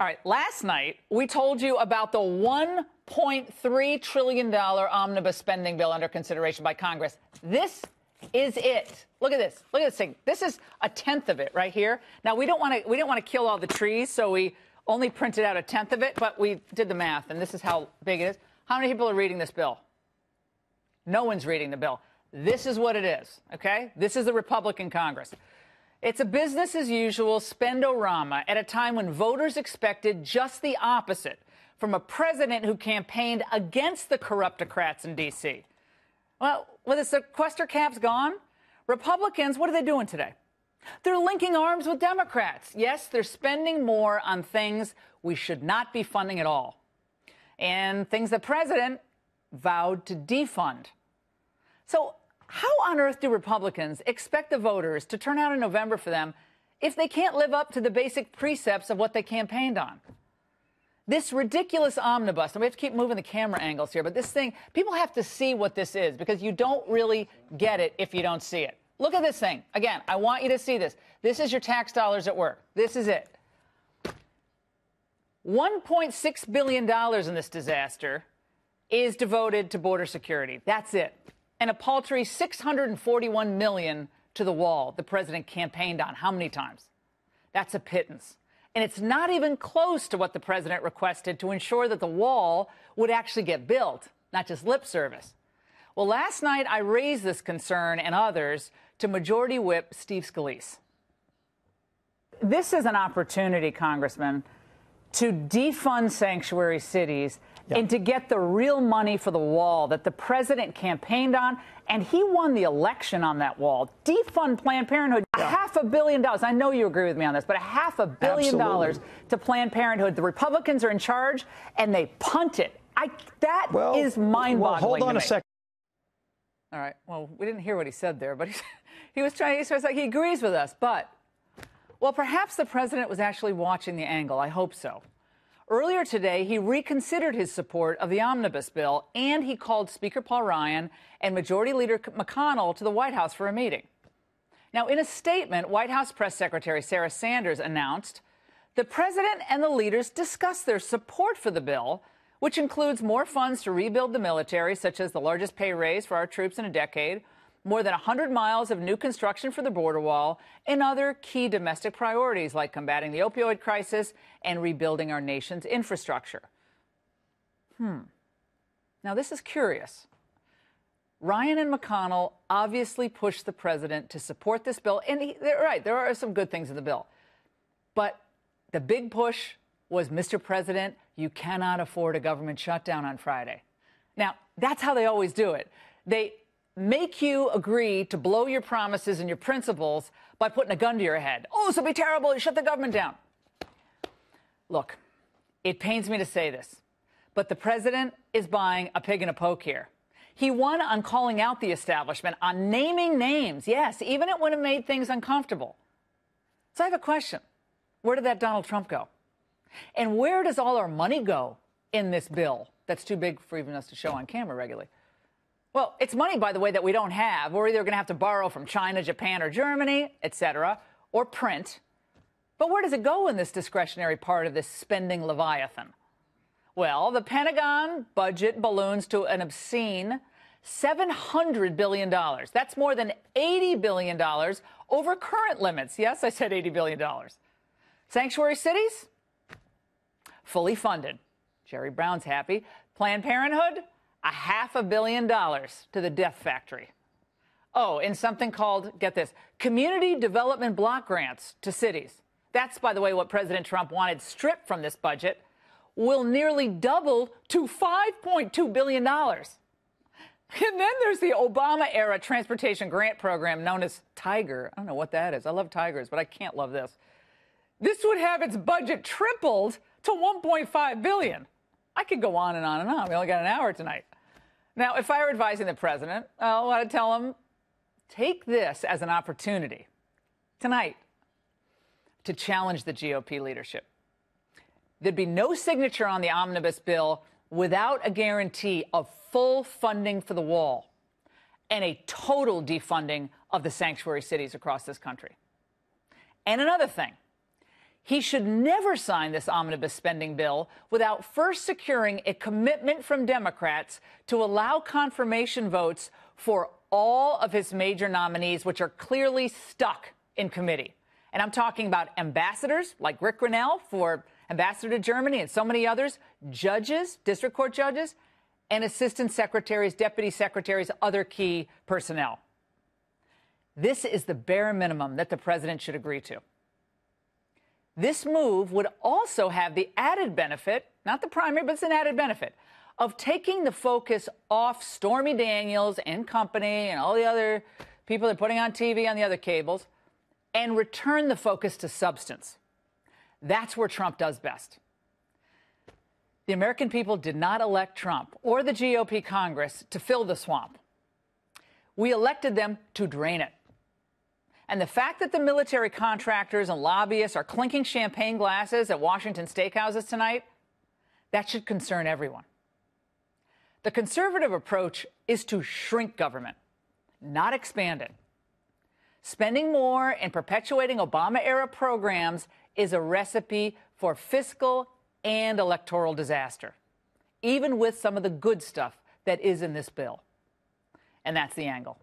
All right, last night we told you about the $1.3 trillion omnibus spending bill under consideration by Congress. This is it. Look at this. Look at this thing. This is a tenth of it right here. Now, we didn't want to kill all the trees, so we only printed out a tenth of it, but we did the math, and this is how big it is. How many people are reading this bill? No one's reading the bill. This is what it is, okay? This is the Republican Congress. It's a business-as-usual spendorama at a time when voters expected just the opposite from a president who campaigned against the corruptocrats in D.C. Well, with the sequester caps gone, Republicans, what are they doing today? They're linking arms with Democrats. Yes, they're spending more on things we should not be funding at all, and things the president vowed to defund. So how on earth do Republicans expect the voters to turn out in November for them if they can't live up to the basic precepts of what they campaigned on? This ridiculous omnibus, and we have to keep moving the camera angles here, but this thing, people have to see what this is because you don't really get it if you don't see it. Look at this thing. Again, I want you to see this. This is your tax dollars at work. This is it. $1.6 billion in this disaster is devoted to border security. That's it. And a paltry $641 million to the wall the president campaigned on. How many times? That's a pittance. And it's not even close to what the president requested to ensure that the wall would actually get built, not just lip service. Well, last night I raised this concern and others to Majority Whip Steve Scalise. This is an opportunity, Congressman, to defund sanctuary cities and to get the real money for the wall that the president campaigned on, and he won the election on that wall. Defund Planned Parenthood, $500 million. I know you agree with me on this, but $500 million to Planned Parenthood. The Republicans are in charge, and they punt it. That is mind-boggling. Well, hold on a second. All right. Well, we didn't hear what he said there, but he was trying. He agrees with us, but well, perhaps the president was actually watching the angle. I hope so. Earlier today, he reconsidered his support of the omnibus bill, and he called Speaker Paul Ryan and Majority Leader McConnell to the White House for a meeting. Now, in a statement, White House Press Secretary Sarah Sanders announced the president and the leaders discussed their support for the bill, which includes more funds to rebuild the military, such as the largest pay raise for our troops in a decade, more than 100 miles of new construction for the border wall, and other key domestic priorities like combating the opioid crisis and rebuilding our nation's infrastructure. Now, this is curious. Ryan and McConnell obviously pushed the president to support this bill, and they're right, there are some good things in the bill. But the big push was, Mr. President, you cannot afford a government shutdown on Friday. Now, that's how they always do it. They make you agree to blow your promises and your principles by putting a gun to your head. Oh, this will be terrible. You shut the government down. Look, it pains me to say this, but the president is buying a pig in a poke here. He won on calling out the establishment, on naming names. Yes, even it would have made things uncomfortable. So I have a question. Where did that Donald Trump go? And where does all our money go in this bill that's too big for even us to show on camera regularly? Well, it's money, by the way, that we don't have. We're either going to have to borrow from China, Japan, or Germany, et cetera, or print. But where does it go in this discretionary part of this spending leviathan? Well, the Pentagon budget balloons to an obscene $700 billion. That's more than $80 billion over current limits. Yes, I said $80 billion. Sanctuary cities? Fully funded. Jerry Brown's happy. Planned Parenthood? $500 million to the death factory. Oh, and something called, get this, community development block grants to cities. That's, by the way, what President Trump wanted stripped from this budget, will nearly double to $5.2 billion. And then there's the Obama-era transportation grant program known as Tiger. I don't know what that is. I love tigers, but I can't love this. This would have its budget tripled to $1.5 billion. I could go on and on and on. We only got an hour tonight. Now, if I were advising the president, I want to tell him, take this as an opportunity tonight to challenge the GOP leadership. There'd be no signature on the omnibus bill without a guarantee of full funding for the wall and a total defunding of the sanctuary cities across this country. And another thing, He should never sign this omnibus spending bill without first securing a commitment from Democrats to allow confirmation votes for all of his major nominees, which are clearly stuck in committee. And I'm talking about ambassadors like Rick Grinnell for ambassador to Germany and so many others, judges, district court judges, and assistant secretaries, deputy secretaries, other key personnel. This is the bare minimum that the president should agree to. This move would also have the added benefit, not the primary, but it's an added benefit, of taking the focus off Stormy Daniels and company and all the other people they're putting on TV on the other cables and return the focus to substance. That's where Trump does best. The American people did not elect Trump or the GOP Congress to fill the swamp. We elected them to drain it. And the fact that the military contractors and lobbyists are clinking champagne glasses at Washington steakhouses tonight, that should concern everyone. The conservative approach is to shrink government, not expand it. Spending more and perpetuating Obama-era programs is a recipe for fiscal and electoral disaster, even with some of the good stuff that is in this bill. And that's the angle.